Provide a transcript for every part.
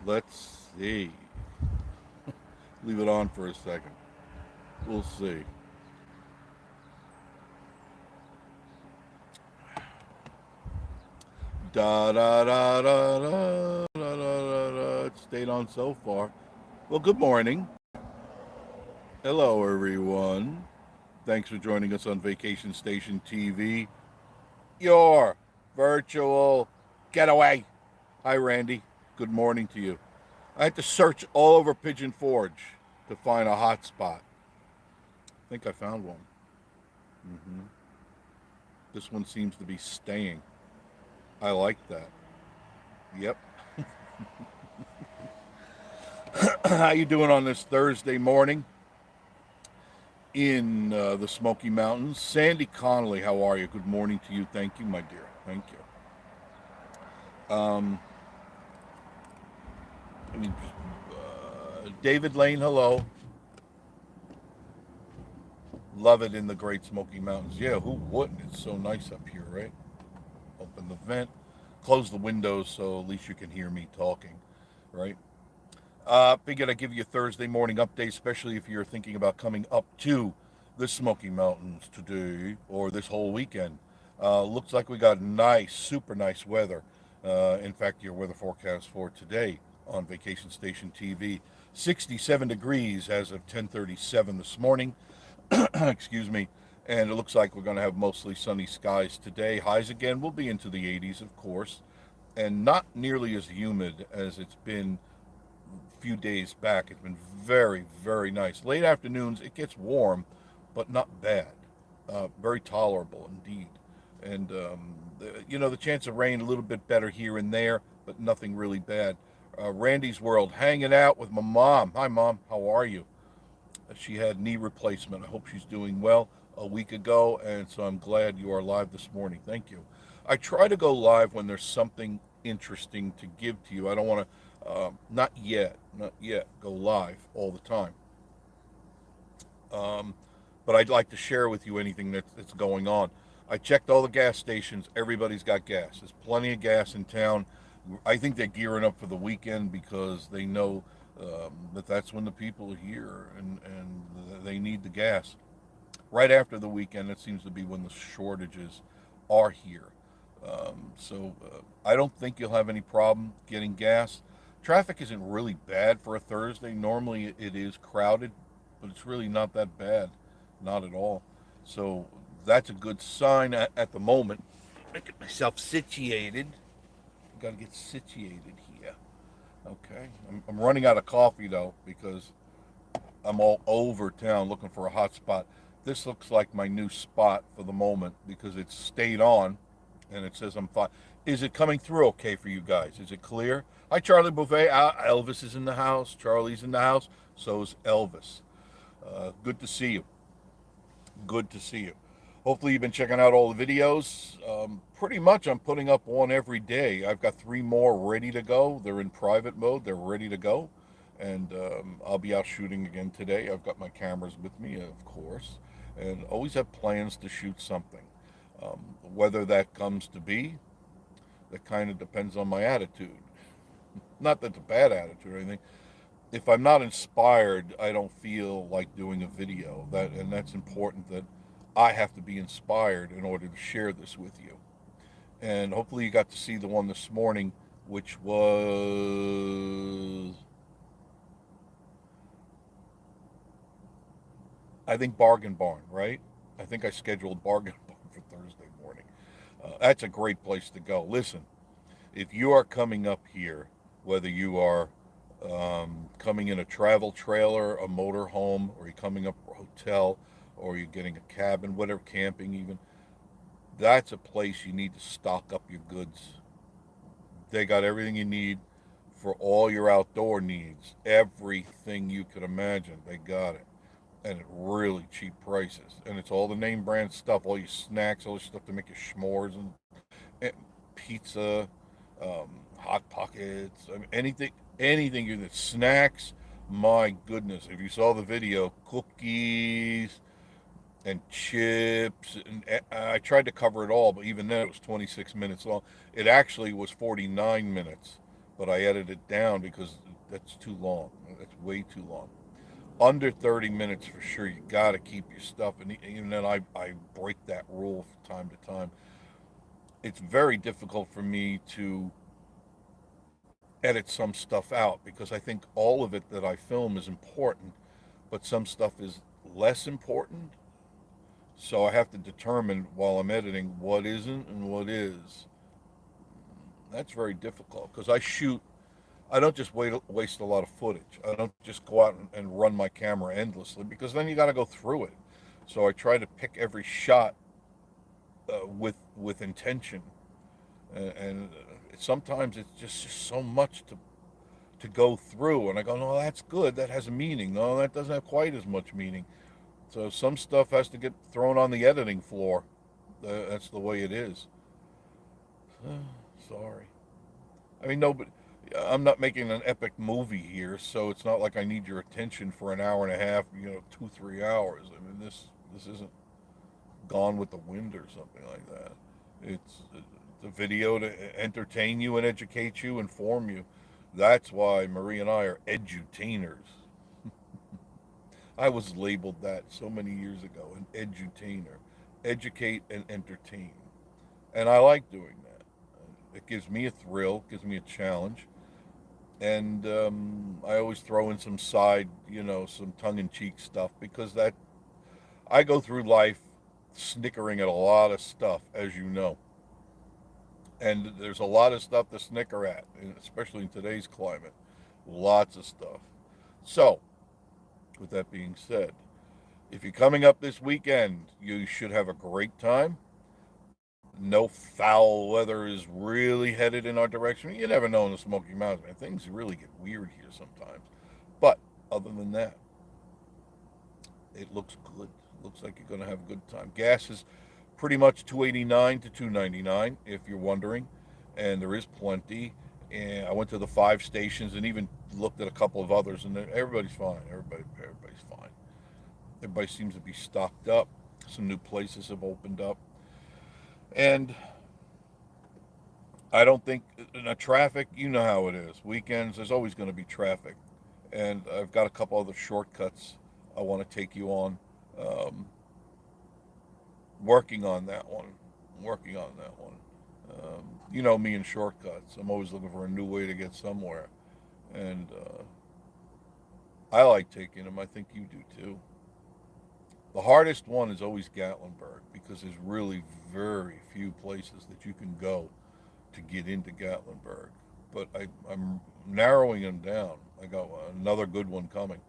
Let's see. Leave it on for a second. We'll see. Da da da da da da da da da. It stayed on so far. Well, good morning. Hello, everyone. Thanks for joining us on Vacation Station TV, your virtual getaway. Hi, Randy. Good morning to you. I had to search all over Pigeon Forge to find a hot spot. I think I found one. hmm This one seems to be staying. I like that. Yep. How you doing on this Thursday morning in the Smoky Mountains? Sandy Connolly, how are you? Good morning to you. Thank you, my dear. Thank you. I mean, David Lane, hello. Love it in the Great Smoky Mountains. Yeah, who wouldn't? It's so nice up here, right? Open the vent, close the windows so at least you can hear me talking, right? Figured I'd give you a Thursday morning update, especially if you're thinking about coming up to the Smoky Mountains today or this whole weekend. Looks like we got nice, super nice weather. In fact, your weather forecast for today on Vacation Station TV, 67 degrees as of 10:37 this morning. Excuse me. And it looks like we're going to have mostly sunny skies today. Highs again will be into the 80s, of course, and not nearly as humid as it's been a few days back. It's been very, very nice. Late afternoons, it gets warm, but not bad. Very tolerable indeed. And, the chance of rain a little bit better here and there, but nothing really bad. Randy's World, hanging out with my mom. Hi, Mom. How are you? She had knee replacement. I hope she's doing well a week ago, and so I'm glad you are live this morning. Thank you. I try to go live when there's something interesting to give to you. I don't want to, not yet, go live all the time. But I'd like to share with you anything that's going on. I checked all the gas stations. Everybody's got gas. There's plenty of gas in town. I think they're gearing up for the weekend because they know that that's when the people are here and they need the gas. Right after the weekend, it seems to be when the shortages are here. I don't think you'll have any problem getting gas. Traffic isn't really bad for a Thursday. Normally it is crowded, but it's really not that bad, not at all. So that's a good sign at the moment. I get myself situated. I got to get situated here. Okay. I'm running out of coffee though because I'm all over town looking for a hot spot. This looks like my new spot for the moment because it's stayed on and it says I'm fine. Is it coming through okay for you guys? Is it clear? Hi, Charlie Bouvet. Elvis is in the house. Charlie's in the house. So is Elvis. Good to see you. Good to see you. Hopefully, you've been checking out all the videos. Pretty much, I'm putting up one every day. I've got 3 more ready to go. They're in private mode, they're ready to go. And I'll be out shooting again today. I've got my cameras with me, of course, and always have plans to shoot something. Whether that comes to be, that kind of depends on my attitude. Not that it's a bad attitude or anything. If I'm not inspired, I don't feel like doing a video. That's important that I have to be inspired in order to share this with you. And hopefully you got to see the one this morning, which was, I think, Bargain Barn, right? I think I scheduled Bargain Barn for Thursday morning. That's a great place to go. Listen, if you are coming up here, whether you are coming in a travel trailer, a motor home, or you're coming up a hotel, or you're getting a cabin, whatever, camping even, that's a place you need to stock up your goods. They got everything you need for all your outdoor needs. Everything you could imagine, they got it. And at really cheap prices. And it's all the name brand stuff, all your snacks, all your stuff to make your s'mores and pizza, hot pockets, I mean, anything you need. Snacks, my goodness. If you saw the video, cookies and chips, and I tried to cover it all, but even then it was 26 minutes long. It actually was 49 minutes but I edited it down because that's too long. That's way too long. Under 30 minutes for sure. You got to keep your stuff. And even then, I break that rule from time to time. It's very difficult for me to edit some stuff out because I think all of it that I film is important, but some stuff is less important. So I have to determine while I'm editing what isn't and what is. That's very difficult because I don't just waste a lot of footage. I don't just go out and run my camera endlessly because then you got to go through it. So I try to pick every shot with intention, and sometimes it's just so much to go through. And I go, no, that's good. That has a meaning. No, that doesn't have quite as much meaning. So some stuff has to get thrown on the editing floor. That's the way it is. Sorry. I mean, no, but I'm not making an epic movie here, so it's not like I need your attention for an hour and a half, 2, 3 hours. I mean, this isn't Gone with the Wind or something like that. It's the video to entertain you and educate you, inform you. That's why Marie and I are edutainers. I was labeled that so many years ago, an edutainer. Educate and entertain. And I like doing that. It gives me a thrill, gives me a challenge. And I always throw in some side, some tongue-in-cheek stuff because that I go through life snickering at a lot of stuff, as you know. And there's a lot of stuff to snicker at, especially in today's climate. Lots of stuff. So, with that being said, if you're coming up this weekend, you should have a great time. No foul weather is really headed in our direction. You never know in the Smoky Mountains, man. Things really get weird here sometimes. But other than that, it looks good. Looks like you're going to have a good time. Gas is pretty much 289 to 299, if you're wondering, and there is plenty. And I went to the 5 stations and even looked at a couple of others, and everybody's fine. Everybody's fine. Everybody seems to be stocked up. Some new places have opened up, and I don't think in the traffic. You know how it is. Weekends, there's always going to be traffic, and I've got a couple other shortcuts I want to take you on. Um, Working on that one. Working on that one. You know me and shortcuts. I'm always looking for a new way to get somewhere, and I like taking them. I think you do too. The hardest one is always Gatlinburg because there's really very few places that you can go to get into Gatlinburg. But I'm narrowing them down. I got another good one coming.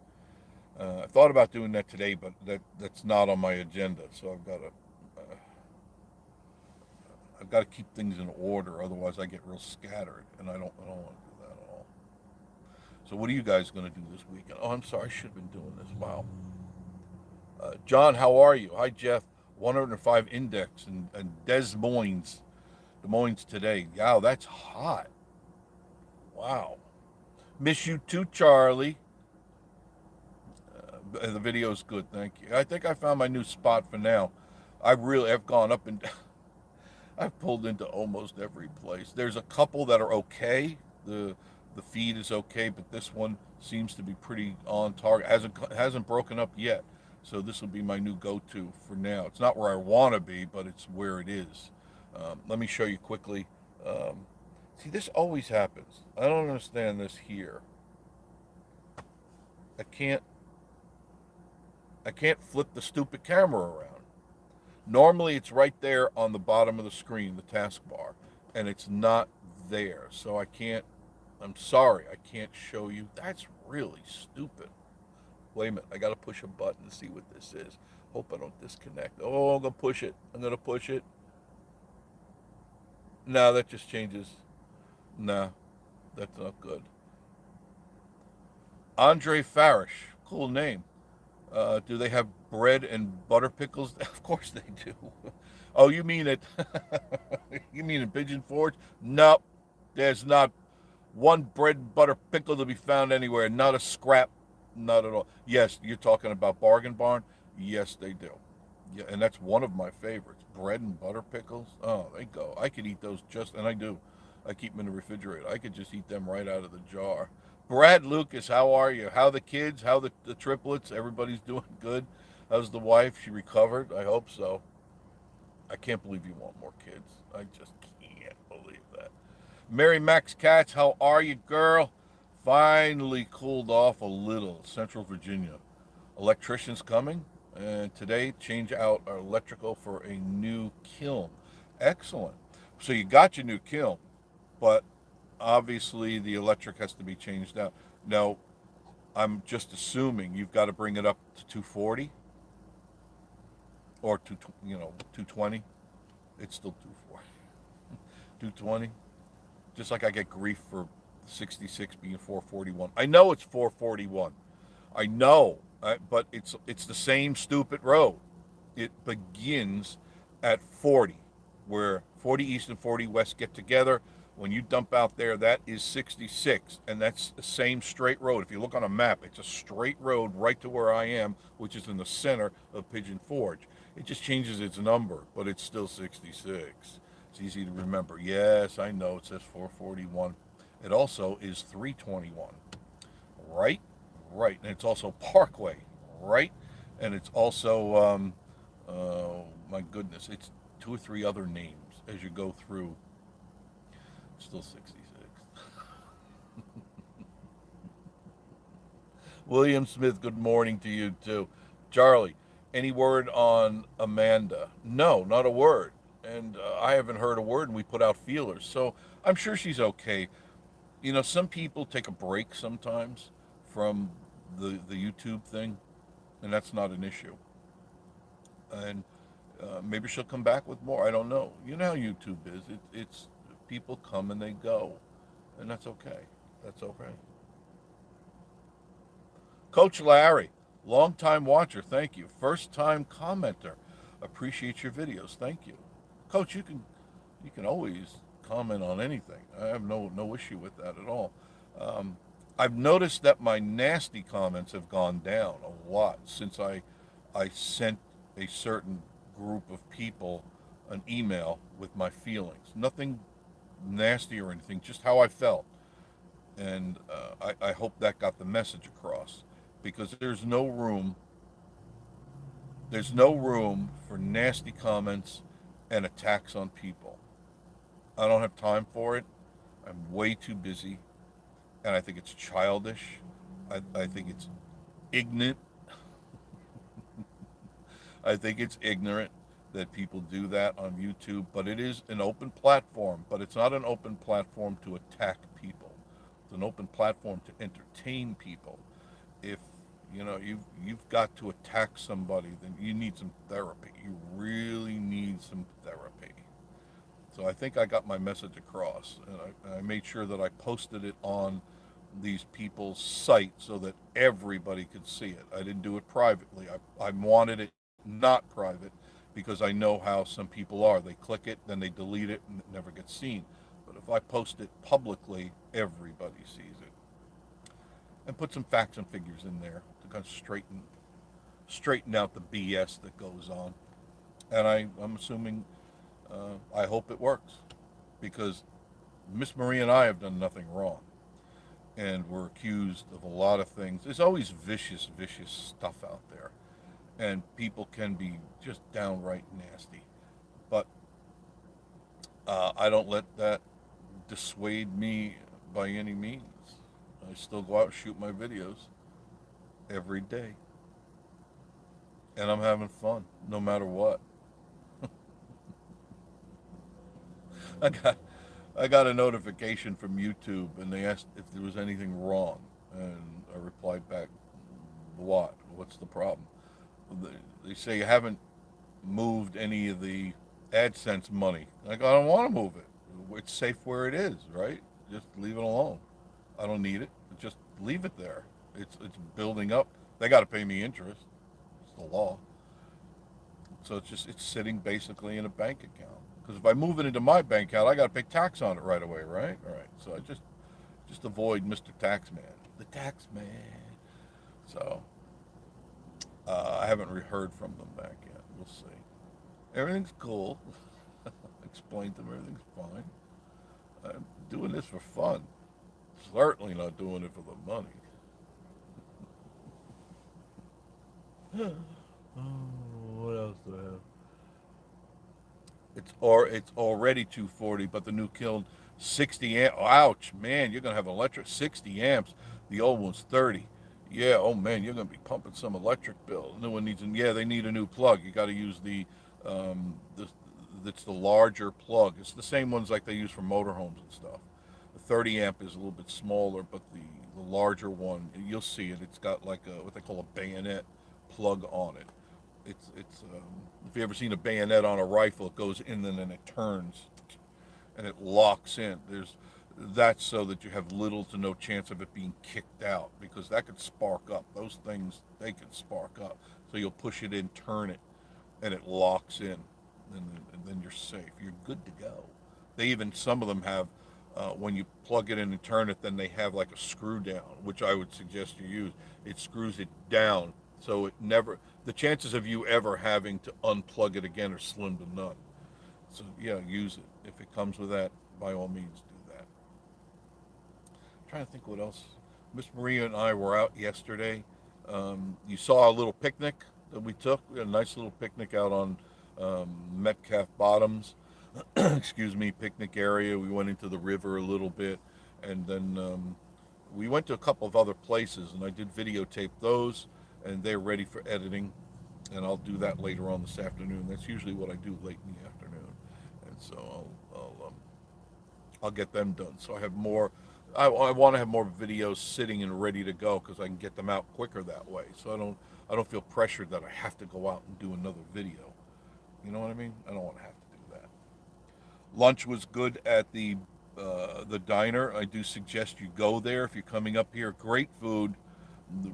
I thought about doing that today, but that's not on my agenda. So I've got to keep things in order. Otherwise, I get real scattered, and I don't want to do that at all. So what are you guys going to do this weekend? Oh, I'm sorry. I should have been doing this. Wow. John, how are you? Hi, Jeff. 105 index and Des Moines today. Wow, that's hot. Wow. Miss you too, Charlie. The video's good, thank you. I think I found my new spot for now. I've gone up and I've pulled into almost every place. There's a couple that are okay. The feed is okay, but this one seems to be pretty on target. Hasn't broken up yet. So this will be my new go-to for now. It's not where I want to be, but it's where it is. Let me show you quickly. See, this always happens. I don't understand this here. I can't I can't flip the stupid camera around. Normally it's right there on the bottom of the screen, the taskbar, and it's not there. So I can't, I'm sorry, I can't show you. That's really stupid. Wait a minute, I got to push a button to see what this is. Hope I don't disconnect. Oh, I'm going to push it. I'm going to push it. No, that just changes. No, that's not good. Andre Farish, cool name. Do they have bread and butter pickles? Of course they do. Oh, you mean it? You mean in Pigeon Forge? No, there's not one bread and butter pickle to be found anywhere. Not a scrap. Not at all. Yes, you're talking about Bargain Barn? Yes, they do. Yeah, and that's one of my favorites. Bread and butter pickles. Oh, they go. I could eat those and I do. I keep them in the refrigerator. I could just eat them right out of the jar. Brad Lucas, how are you? How the kids? How the triplets? Everybody's doing good. How's the wife? She recovered? I hope so. I can't believe you want more kids. I just can't believe that. Mary Max Katz, how are you, girl? Finally cooled off a little. Central Virginia. Electricians coming, and today change out our electrical for a new kiln. Excellent. So you got your new kiln, but obviously the electric has to be changed out. Now, I'm just assuming you've got to bring it up to 240 or 220. It's still 240. 220. Just like I get grief for 66 being 441. I know it's 441. I know, but it's the same stupid road. It begins at 40, where 40 East and 40 West get together. When you dump out there, that is 66, and that's the same straight road. If you look on a map, it's a straight road right to where I am, which is in the center of Pigeon Forge. It just changes its number, but it's still 66. It's easy to remember. Yes, I know it says 441. It also is 321, right? Right, and it's also Parkway, right? And it's also, my goodness, it's two or three other names as you go through. Still 66. William Smith, good morning to you too. Charlie, any word on Amanda? No, not a word. And I haven't heard a word, and we put out feelers. So I'm sure she's okay. You know, some people take a break sometimes from the YouTube thing, and that's not an issue. And maybe she'll come back with more. I don't know. You know how YouTube is. It's people come and they go, and that's okay. That's okay. Coach Larry, longtime watcher, thank you. First time commenter, appreciate your videos, thank you. Coach, you can always comment on anything. I have no issue with that at all. Um, I've noticed that my nasty comments have gone down a lot since I sent a certain group of people an email with my feelings. Nothing nasty or anything, just how I felt. And I hope that got the message across because there's no room for nasty comments and attacks on people. I don't have time for it. I'm way too busy, and I think it's childish. I think it's ignorant. I think it's ignorant that people do that on YouTube, but it is an open platform, but it's not an open platform to attack people. It's an open platform to entertain people. If you've got to attack somebody, then you need some therapy. You really need some therapy. So I think I got my message across, and I made sure that I posted it on these people's site so that everybody could see it. I didn't do it privately. I wanted it not private because I know how some people are. They click it, then they delete it, and it never gets seen. But if I post it publicly, everybody sees it. And put some facts and figures in there to kind of straighten out the BS that goes on. And I'm assuming, I hope it works because Miss Marie and I have done nothing wrong. And we're accused of a lot of things. There's always vicious stuff out there. And people can be just downright nasty. But I don't let that dissuade me by any means. I still go out and shoot my videos every day. And I'm having fun no matter what. I got I got a notification from YouTube and they asked if there was anything wrong. And I replied back, what? What's the problem? They say you haven't moved any of the AdSense money. I go, I don't want to move it. It's safe where it is, right? Just leave it alone. I don't need it. Just leave it there. It's building up. They got to pay me interest. It's the law. So it's sitting basically in a bank account. Because if I move it into my bank account, I got to pay tax on it right away, right? All right. So I just avoid Mr. Taxman, the taxman. So I haven't heard from them back yet. We'll see. Everything's cool. Explained to them everything's fine. I'm doing this for fun. Certainly not doing it for the money. Oh, what else do I have? It's already 240, but the new kiln 60 amp. Ouch, man, you're gonna have electric 60 amps. The old one's 30. Yeah, oh man, you're gonna be pumping some electric bill. The new one needs, and yeah, they need a new plug. You got to use the that's the larger plug. It's the same ones like they use for motorhomes and stuff. The 30 amp is a little bit smaller, but the larger one, you'll see it. It's got like a what they call a bayonet plug on it. It's if you ever seen a bayonet on a rifle, it goes in and then it turns and it locks in. There's That's so that you have little to no chance of it being kicked out because that could spark up. Those things they can spark up. So you'll push it in, turn it, and it locks in, and then you're safe. You're good to go. They even some of them have when you plug it in and turn it, then they have like a screw down, which I would suggest you use. It screws it down so it never. The chances of you ever having to unplug it again are slim to none. So yeah, use it if it comes with that. By all means, do that. I'm trying to think what else. Miss Maria and I were out yesterday. You saw a little picnic that we took. We had a nice little picnic out on Metcalf Bottoms. Excuse me, picnic area. We went into the river a little bit, and then we went to a couple of other places, and I did videotape those, and they're ready for editing, and I'll do that later on this afternoon. That's usually what I do late in the afternoon, and so I'll get them done. So I have more. I want to have more videos sitting and ready to go because I can get them out quicker that way. So I don't feel pressured that I have to go out and do another video. You know what I mean? I don't want to have to do that. Lunch was good at the diner. I do suggest you go there if you're coming up here. Great food,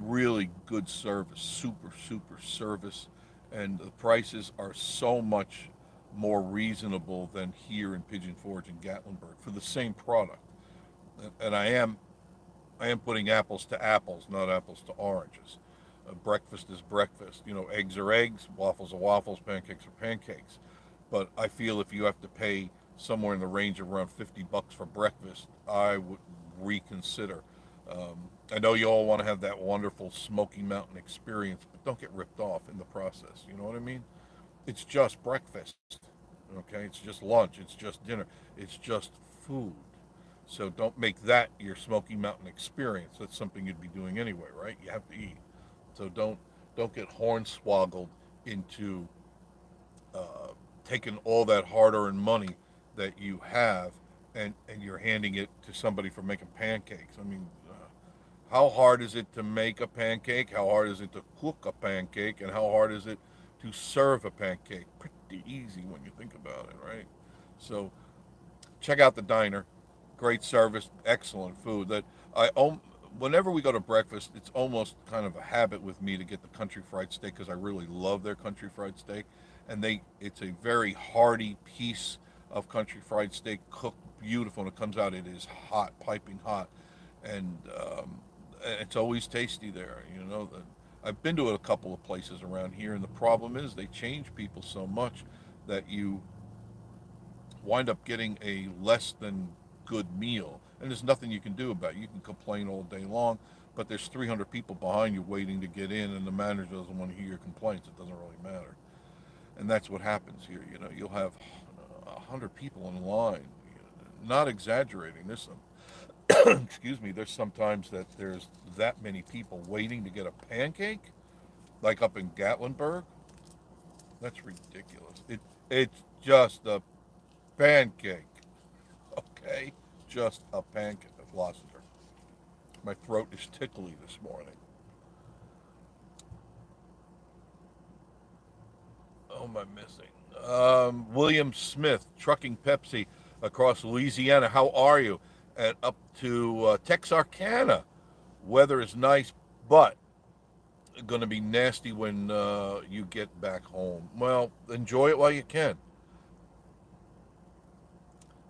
really good service, super service, and the prices are so much more reasonable than here in Pigeon Forge and Gatlinburg for the same product. And I am putting apples to apples, not apples to oranges. Breakfast is breakfast. You know, eggs are eggs, waffles are waffles, pancakes are pancakes. But I feel if you have to pay somewhere in the range of around $50 for breakfast, I would reconsider. I know you all want to have that wonderful Smoky Mountain experience, but don't get ripped off in the process. You know what I mean? It's just breakfast. Okay, it's just lunch. It's just dinner. It's just food. So don't make that your Smoky Mountain experience. That's something you'd be doing anyway, right? You have to eat. So don't get hornswoggled into taking all that hard-earned money that you have and you're handing it to somebody for making pancakes. I mean, how hard is it to make a pancake? How hard is it to cook a pancake? And how hard is it to serve a pancake? Pretty easy when you think about it, right? So check out the diner. Great service, excellent food. Whenever we go to breakfast, it's almost kind of a habit with me to get the country fried steak because I really love their country fried steak, and it's a very hearty piece of country fried steak, cooked beautiful. And it comes out, it is hot, piping hot, and it's always tasty there. You know, I've been to a couple of places around here, and the problem is they change people so much that you wind up getting a less than good meal. And there's nothing you can do about it. You can complain all day long, but there's 300 people behind you waiting to get in, and the manager doesn't want to hear your complaints. It doesn't really matter. And that's what happens here. You know, you'll have 100 people in line. Not exaggerating. There's some, excuse me, there's sometimes that there's that many people waiting to get a pancake, like up in Gatlinburg. That's ridiculous. It's just a pancake, okay? Just a pancake of Gloucester. My throat is tickly this morning. Oh, am I missing? William Smith, Trucking Pepsi across Louisiana. How are you? And up to Texarkana. Weather is nice, but going to be nasty when you get back home. Well, enjoy it while you can.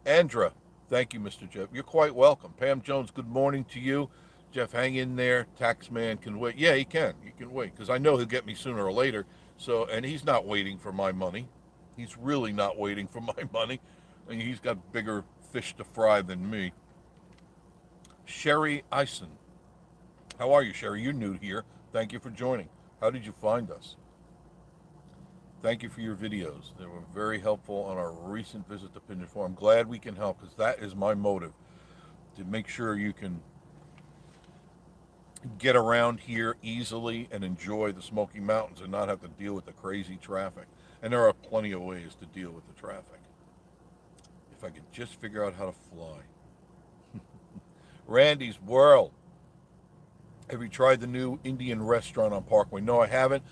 Andra, thank you, Mr. Jeff. You're quite welcome. Pam Jones, good morning to you. Jeff, hang in there. Taxman can wait. Yeah, he can. He can wait because I know he'll get me sooner or later. So, and he's not waiting for my money. He's really not waiting for my money. I mean, he's got bigger fish to fry than me. Sherry Eisen. How are you, Sherry? You're new here. Thank you for joining. How did you find us? Thank you for your videos. They were very helpful on our recent visit to Pigeon Farm. I'm glad we can help because that is my motive, to make sure you can get around here easily and enjoy the Smoky Mountains and not have to deal with the crazy traffic. And there are plenty of ways to deal with the traffic. If I could just figure out how to fly. Randy's World. Have you tried the new Indian restaurant on Parkway? No, I haven't,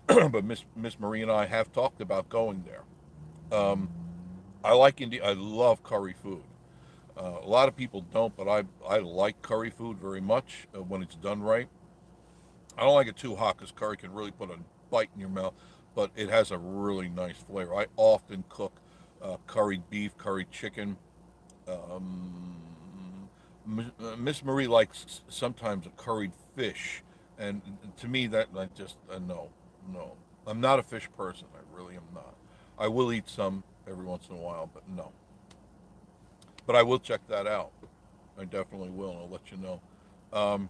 but Miss Marie and I have talked about going there. I like India. I love curry food. A lot of people don't, but I like curry food very much when it's done right. I don't like it too hot because curry can really put a bite in your mouth, but it has a really nice flavor. I often cook curried beef, curried chicken. Miss Marie likes sometimes a curried fish, and to me that I just no, no. I'm not a fish person. I really am not. I will eat some every once in a while, but no. But I will check that out. I definitely will, and I'll let you know. Um,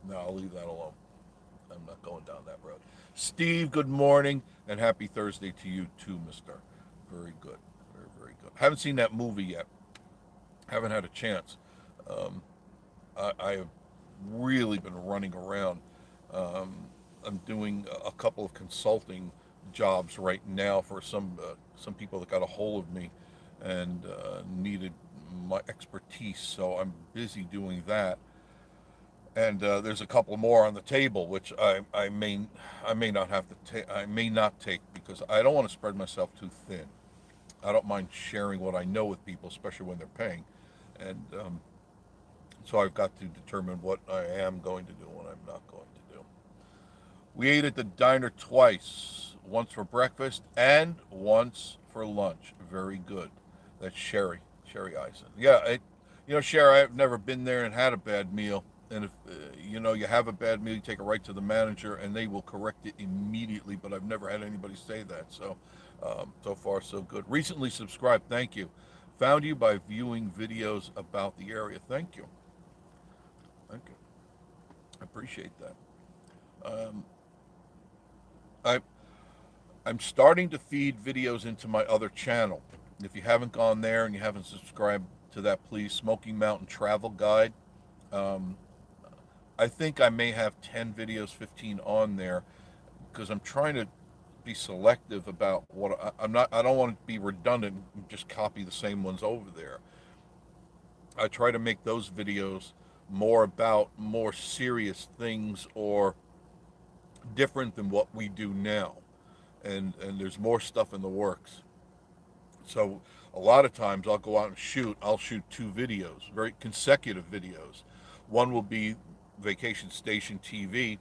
no, I'll leave that alone. I'm not going down that road. Steve, good morning, and happy Thursday to you too, mister. Very good. Very, very good. Haven't seen that movie yet. Haven't had a chance. Um, I have really been running around. Um, I'm doing a couple of consulting jobs right now for some people that got a hold of me and needed my expertise. So I'm busy doing that. And there's a couple more on the table, which I may not have to take. I may not take because I don't want to spread myself too thin. I don't mind sharing what I know with people, especially when they're paying. And so I've got to determine what I am going to do and what I'm not going to do. We ate at the diner twice, once for breakfast and once for lunch. Very good. That's Sherry Eisen. Yeah, Sherry, I've never been there and had a bad meal. And if you have a bad meal, you take it right to the manager, and they will correct it immediately. But I've never had anybody say that. So, so far so good. Recently subscribed. Thank you. Found you by viewing videos about the area. Thank you. Thank you. I appreciate that. Um, I I'm starting to feed videos into my other channel. If you haven't gone there and you haven't subscribed to that, please. Smoky Mountain Travel Guide. Um, I think I may have 10 videos, 15 on there because I'm trying to be selective about what I'm not. I don't want to be redundant and just copy the same ones over there. I try to make those videos more about more serious things or different than what we do now. And there's more stuff in the works. So a lot of times I'll go out and I'll shoot two videos, very consecutive videos. One will be Vacation Station TV,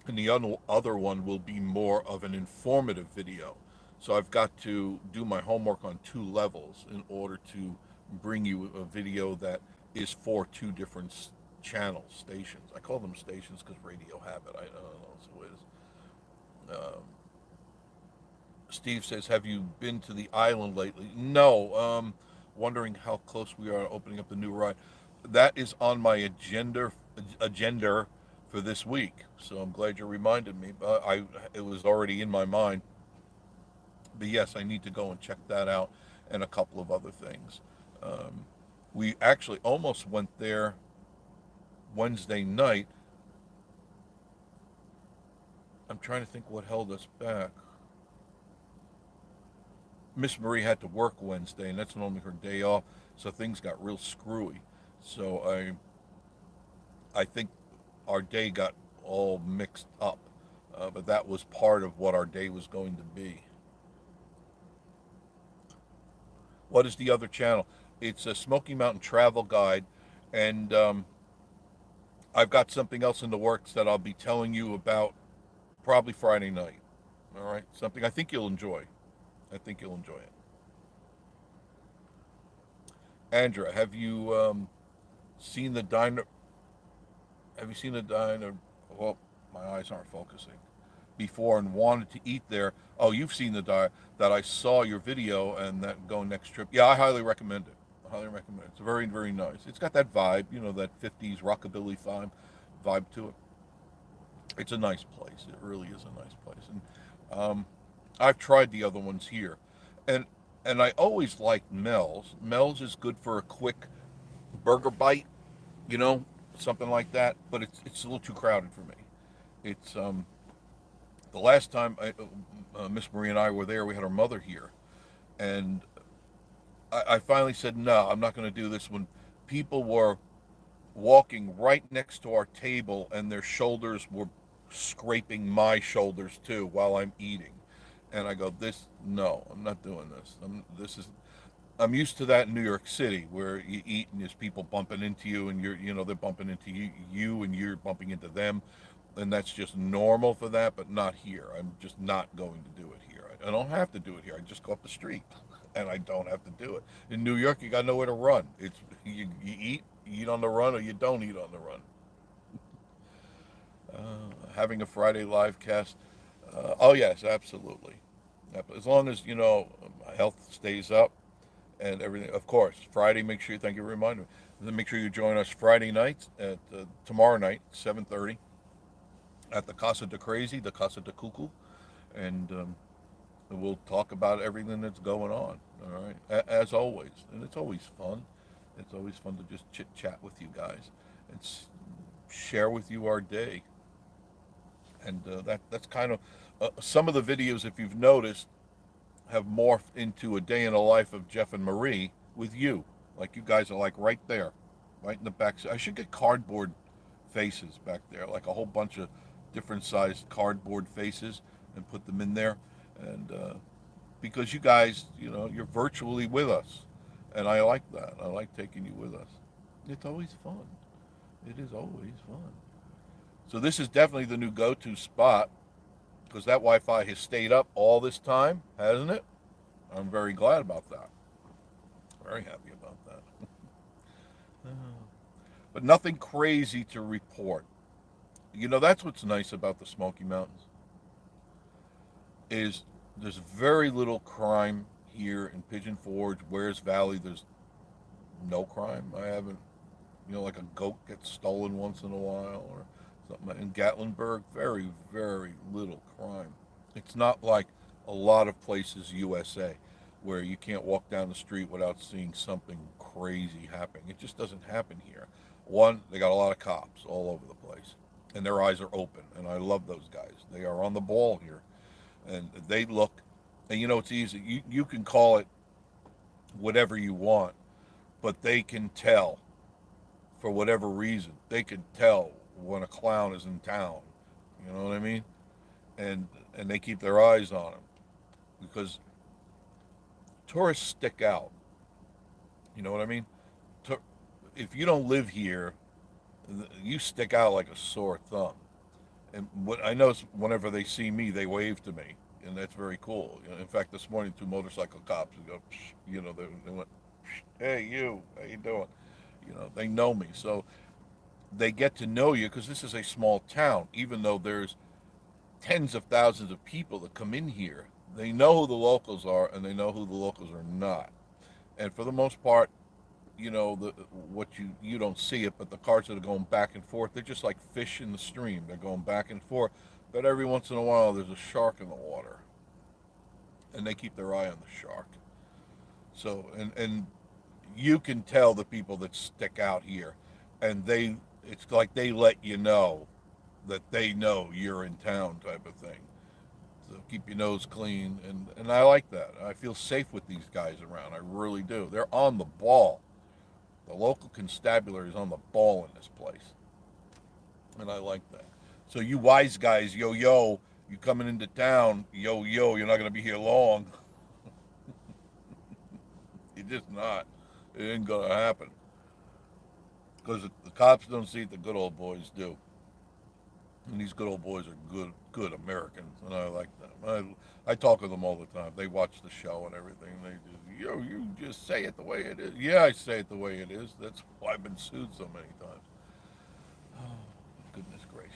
and the other one will be more of an informative video. So I've got to do my homework on two levels in order to bring you a video that is for two different stations. I call them stations because radio habit. I don't know, that's the way it is. Steve says, "Have you been to the island lately?" No. Wondering how close we are to opening up the new ride. That is on my agenda for this week. So I'm glad you reminded me. It was already in my mind. But yes, I need to go and check that out and a couple of other things. Um, we actually almost went there Wednesday night. I'm trying to think what held us back. Miss Marie had to work Wednesday, and that's normally her day off, so things got real screwy. So I think our day got all mixed up, but that was part of what our day was going to be. What is the other channel? It's a Smoky Mountain Travel Guide, and I've got something else in the works that I'll be telling you about probably Friday night. All right, something I think you'll enjoy. I think you'll enjoy it. Andrea, have you seen the diner? Have you seen the diner? Well, my eyes aren't focusing. before and wanted to eat there. Oh, you've seen the diet that I saw your video and that go next trip. Yeah, I highly recommend it. I highly recommend it. It's very, very nice. It's got that vibe, that 50s rockabilly vibe to it. It's a nice place. It really is a nice place. And I've tried the other ones here, and and I always liked Mel's. Mel's is good for a quick burger bite, you know, something like that. But it's a little too crowded for me. It's the last time Miss Marie and I were there, we had our mother here, and I finally said no, I'm not going to do this. When people were walking right next to our table and their shoulders were scraping my shoulders too while I'm eating. And I go, this, no, I'm not doing this. I'm used to that in New York City where you eat and there's people bumping into you and they're bumping into you and you're bumping into them. And that's just normal for that, but not here. I'm just not going to do it here. I don't have to do it here. I just go up the street and I don't have to do it. In New York, you got nowhere to run. It's you eat on the run, or you don't eat on the run. Having a Friday live cast. Oh yes, absolutely. As long as my health stays up and everything. Of course, Friday. Make sure you thank you for reminding me. Then make sure you join us Friday night at tomorrow night, 7:30, at the Casa de Crazy, the Casa de Cuckoo, and we'll talk about everything that's going on. All right, as always, and it's always fun. It's always fun to just chit chat with you guys and share with you our day. And that's kind of some of the videos, if you've noticed, have morphed into a day in the life of Jeff and Marie with you. Like you guys are like right there, right in the back. I should get cardboard faces back there, like a whole bunch of different sized cardboard faces, and put them in there. And because you guys, you're virtually with us, and I like that. I like taking you with us. It's always fun. It is always fun. So this is definitely the new go-to spot because that Wi-Fi has stayed up all this time, hasn't it? I'm very glad about that. Very happy about that. But nothing crazy to report. That's what's nice about the Smoky Mountains is there's very little crime here in Pigeon Forge, Wares Valley. There's no crime. I haven't, like a goat gets stolen once in a while or something. In Gatlinburg, very, very little crime. It's not like a lot of places USA where you can't walk down the street without seeing something crazy happening. It just doesn't happen here. One, they got a lot of cops all over the place, and their eyes are open, and I love those guys. They are on the ball here, and they look, and it's easy. You can call it whatever you want, but they can tell for whatever reason. They can tell when a clown is in town. You know what I mean? And they keep their eyes on him because tourists stick out. You know what I mean? If you don't live here, you stick out like a sore thumb. And what I notice whenever they see me, they wave to me, and that's very cool. In fact, this morning, two motorcycle cops would go, they went, "Hey, you, how you doing?" They know me, so they get to know you because this is a small town. Even though there's tens of thousands of people that come in here, they know who the locals are, and they know who the locals are not. And for the most part, what you don't see it, but the cars that are going back and forth, they're just like fish in the stream. They're going back and forth, but every once in a while there's a shark in the water, and they keep their eye on the shark. So and you can tell the people that stick out here, and it's like they let you know that they know you're in town type of thing. So keep your nose clean, and I like that. I feel safe with these guys around. I really do. They're on the ball. The local constabulary is on the ball in this place, and I like that. So you wise guys, yo yo, you coming into town, yo yo, you're not going to be here long. You're just not. It ain't going to happen because the cops don't see it. The good old boys do, and these good old boys are good Americans, and I like them. I talk with them all the time. They watch the show and everything. And they just, you just say it the way it is. Yeah, I say it the way it is. That's why I've been sued so many times. Oh, goodness gracious.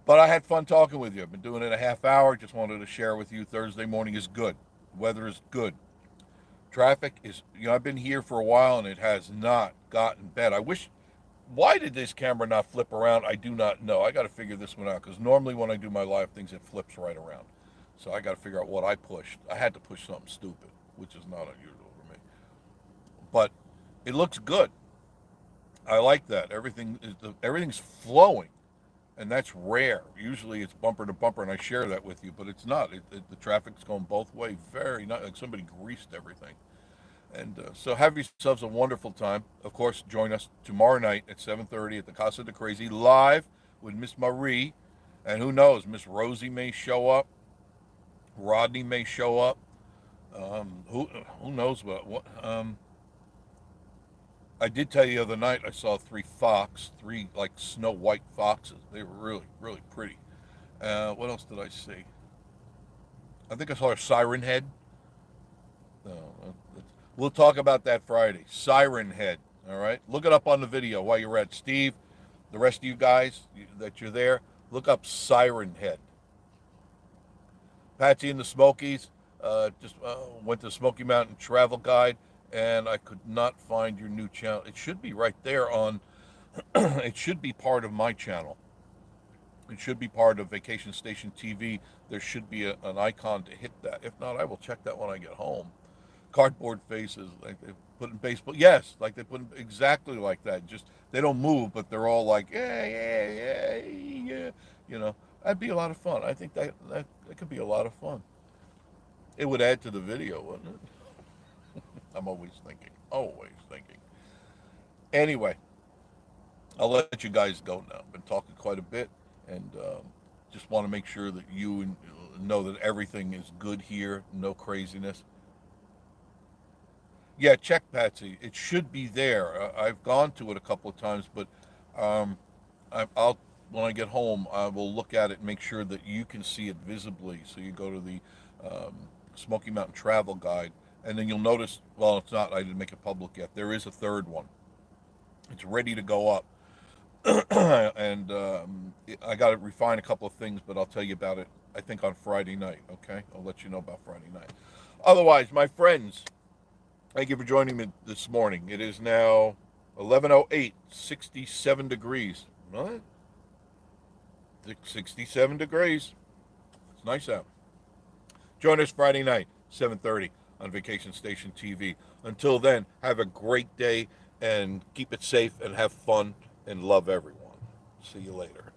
But I had fun talking with you. I've been doing it a half hour. Just wanted to share with you. Thursday morning is good. Weather is good. Traffic is, I've been here for a while and it has not gotten bad. I wish, why did this camera not flip around? I do not know. I got to figure this one out because normally when I do my live things, it flips right around. So I got to figure out what I pushed. I had to push something stupid, which is not unusual for me. But it looks good. I like that. Everything's flowing, and that's rare. Usually it's bumper to bumper, and I share that with you, but it's not. The traffic's going both ways. Very nice. Like somebody greased everything. And so have yourselves a wonderful time. Of course, join us tomorrow night at 7:30 at the Casa de Crazy live with Miss Marie, and who knows, Miss Rosie may show up, Rodney may show up. Who knows what. I did tell you the other night I saw three like snow white foxes. They were really, really pretty. What else did I see? I think I saw a siren head. No, we'll talk about that Friday. Siren head. All right. Look it up on the video while you're at Steve. The rest of you guys that you're there, look up siren head. Patsy and the Smokies. Just went to Smoky Mountain Travel Guide, and I could not find your new channel. It should be right there on. It should be part of my channel. It should be part of Vacation Station TV. There should be an icon to hit that. If not, I will check that when I get home. Cardboard faces, like they put in baseball. Yes, like they put in, exactly like that. Just they don't move, but they're all like, yeah, yeah, yeah, yeah. That'd be a lot of fun. I think that could be a lot of fun. It would add to the video, wouldn't it? I'm always thinking, always thinking. Anyway, I'll let you guys go now. I've been talking quite a bit, and just want to make sure that you know that everything is good here, no craziness. Yeah, check Patsy. It should be there. I've gone to it a couple of times, but um, I'll when I get home, I will look at it and make sure that you can see it visibly. So you go to the um, Smoky Mountain Travel Guide, and then you'll notice. Well, it's not. I didn't make it public yet. There is a third one. It's ready to go up, and I got to refine a couple of things, but I'll tell you about it. I think on Friday night. Okay, I'll let you know about Friday night. Otherwise, my friends, thank you for joining me this morning. It is now 11:08, 67 degrees. What? 67 degrees. It's nice out. Join us Friday night, 7:30 on Vacation Station TV. Until then, have a great day and keep it safe and have fun and love everyone. See you later.